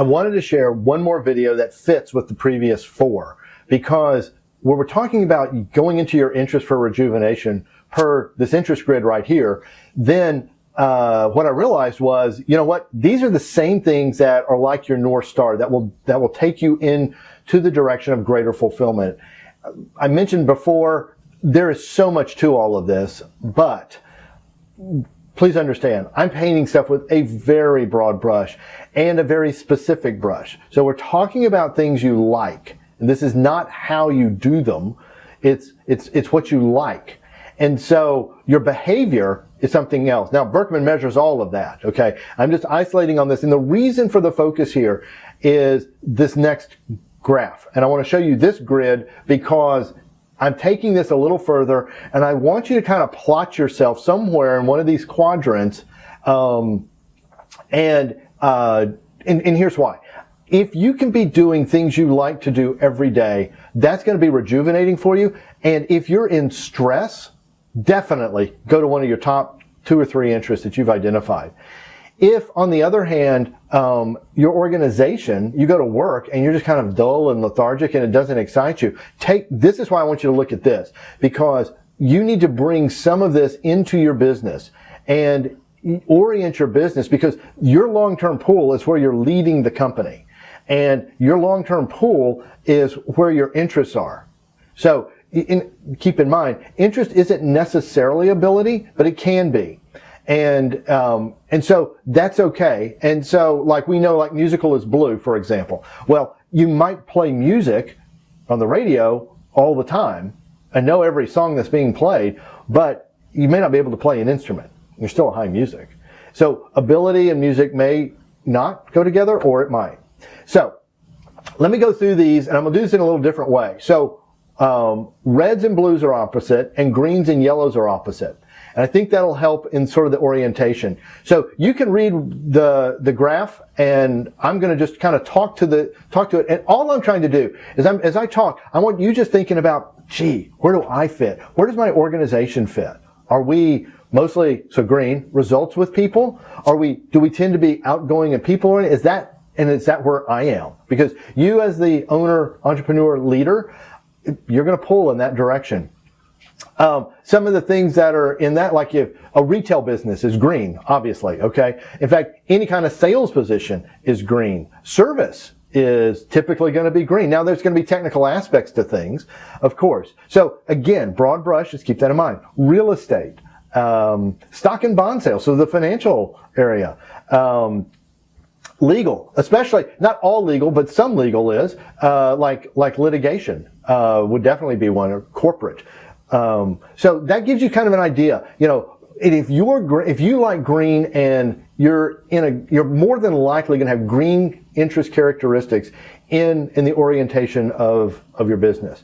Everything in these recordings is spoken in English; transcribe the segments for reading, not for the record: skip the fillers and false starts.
I wanted to share one more video that fits with the previous 4, because when we're talking about going into your interest for rejuvenation per this interest grid right here, then what I realized was, you know what, these are the same things that are like your North Star that will take you in to the direction of greater fulfillment. I mentioned before, there is so much to all of this, but please understand, I'm painting stuff with a very broad brush and a very specific brush. So we're talking about things you like, and this is not how you do them. It's what you like. And so your behavior is something else. Now, Birkman measures all of that, okay? I'm just isolating on this. And the reason for the focus here is this next graph. And I want to show you this grid because I'm taking this a little further, and I want you to kind of plot yourself somewhere in one of these quadrants. And here's why. If you can be doing things you like to do every day, that's going to be rejuvenating for you. And if you're in stress, definitely go to one of your top 2 or 3 interests that you've identified. If, on the other hand, your organization, you go to work and you're just kind of dull and lethargic and it doesn't excite you, this is why I want you to look at this, because you need to bring some of this into your business and orient your business, because your long-term pool is where you're leading the company, and your long-term pool is where your interests are. So keep in mind, interest isn't necessarily ability, but it can be. And so that's okay. And so, like, we know, like, musical is blue, for example. Well, you might play music on the radio all the time and know every song that's being played, but you may not be able to play an instrument. You're still a high music. So ability and music may not go together, or it might. So let me go through these, and I'm going to do this in a little different way. So reds and blues are opposite, and greens and yellows are opposite. And I think that'll help in sort of the orientation. So you can read the graph, and I'm going to just kind of talk to it. And all I'm trying to do is, as I talk, I want you just thinking about, gee, where do I fit? Where does my organization fit? Are we mostly, so green, results with people? Do we tend to be outgoing and people-oriented? Is that where I am? Because you, as the owner, entrepreneur, leader, you're going to pull in that direction. Some of the things that are in that, like if a retail business is green, obviously, okay? In fact, any kind of sales position is green. Service is typically going to be green. Now, there's going to be technical aspects to things, of course. So again, broad brush, just keep that in mind. Real estate, stock and bond sales, so the financial area, legal, especially, not all legal, but some legal is, like litigation, would definitely be one, or corporate. So that gives you kind of an idea, you know, if you like green and you're more than likely going to have green interest characteristics in the orientation of your business.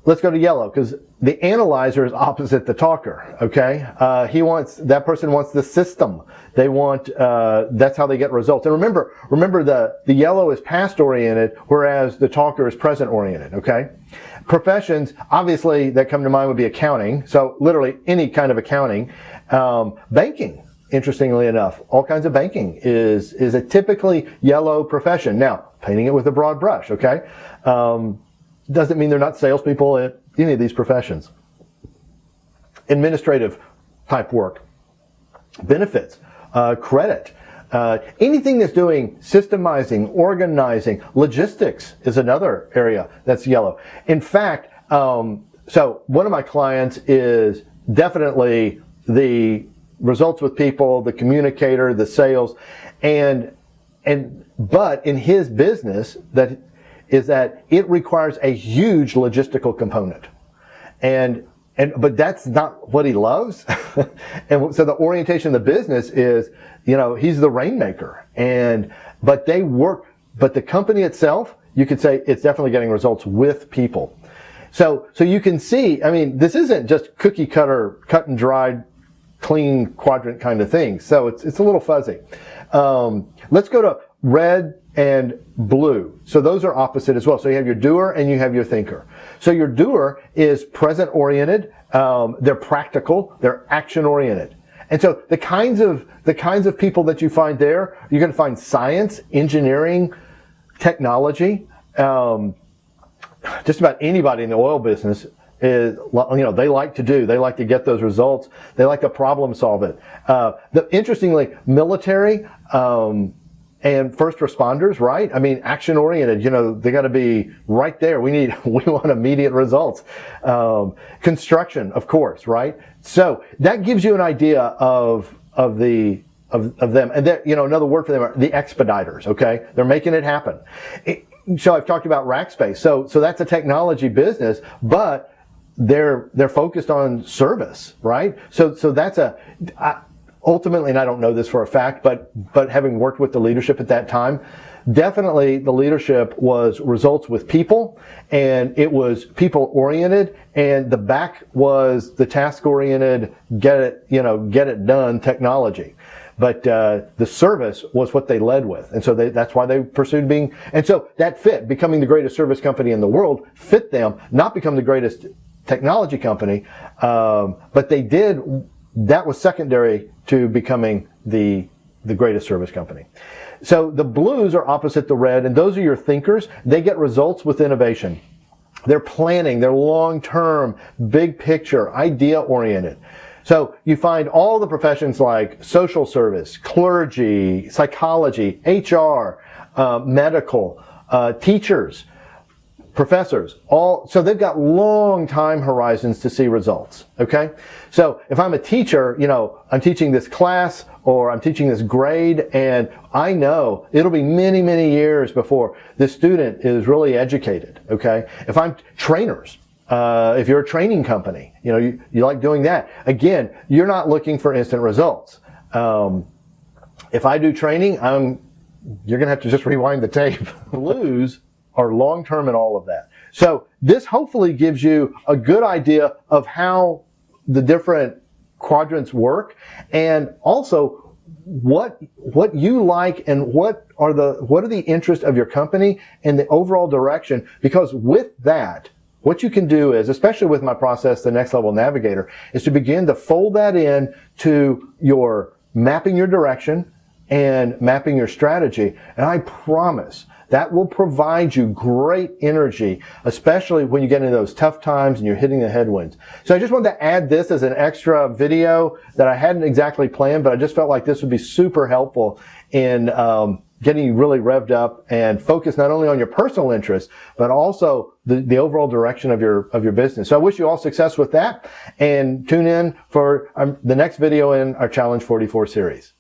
Let's go to yellow, because the analyzer is opposite the talker, okay? That person wants the system. They want, that's how they get results. And remember the yellow is past oriented, whereas the talker is present oriented, okay? Professions, obviously, that come to mind would be accounting. So literally any kind of accounting. Banking, interestingly enough, all kinds of banking is a typically yellow profession. Now, painting it with a broad brush, okay? Doesn't mean they're not salespeople in any of these professions. Administrative type work, benefits, credit, anything that's doing systemizing, organizing, logistics is another area that's yellow. In fact, so one of my clients is definitely the results with people, the communicator, the sales, but in his business that it requires a huge logistical component. But that's not what he loves. And so the orientation of the business is, you know, he's the rainmaker. But the company itself, you could say it's definitely getting results with people. So you can see, I mean, this isn't just cookie cutter, cut and dried, clean quadrant kind of thing. So it's a little fuzzy. Let's go to red and blue. So those are opposite as well. So you have your doer and you have your thinker. So your doer is present oriented. They're practical. They're action oriented. And so the kinds of people that you find there, you're going to find science, engineering, technology, just about anybody in the oil business is, they like to get those results. They like to problem solve it. Interestingly, military, and first responders, right? I mean, action oriented, they got to be right there. We want immediate results. Construction, of course, right? So that gives you an idea of them. And another word for them are the expediters, okay? They're making it happen. So I've talked about Rackspace. So that's a technology business, but they're focused on service, right? So that's ultimately, and I don't know this for a fact, but having worked with the leadership at that time, definitely the leadership was results with people, and it was people oriented, and the back was the task oriented, get it done technology. But the service was what they led with. And so that's why they pursued being, and so that fit, becoming the greatest service company in the world, fit them, not become the greatest technology company, but they did, that was secondary to becoming the greatest service company. So the blues are opposite the red, and those are your thinkers. They get results with innovation. They're planning, they're long-term, big picture, idea-oriented. So you find all the professions like social service, clergy, psychology, HR, medical, teachers, professors, so they've got long time horizons to see results, okay? So if I'm a teacher, I'm teaching this class or I'm teaching this grade, and I know it'll be many, many years before this student is really educated, okay? If I'm trainers, if you're a training company, you like doing that. Again, you're not looking for instant results. If I do training, you're going to have to just rewind the tape. Blues are long-term in all of that. So this hopefully gives you a good idea of how the different quadrants work, and also what you like and what are the interests of your company and the overall direction. Because with that, what you can do is, especially with my process, the Next Level Navigator, is to begin to fold that in to your mapping your direction and mapping your strategy. And I promise that will provide you great energy, especially when you get into those tough times and you're hitting the headwinds. So I just wanted to add this as an extra video that I hadn't exactly planned, but I just felt like this would be super helpful in getting you really revved up and focused not only on your personal interests, but also the overall direction of your business. So I wish you all success with that, and tune in for the next video in our Challenge 44 series.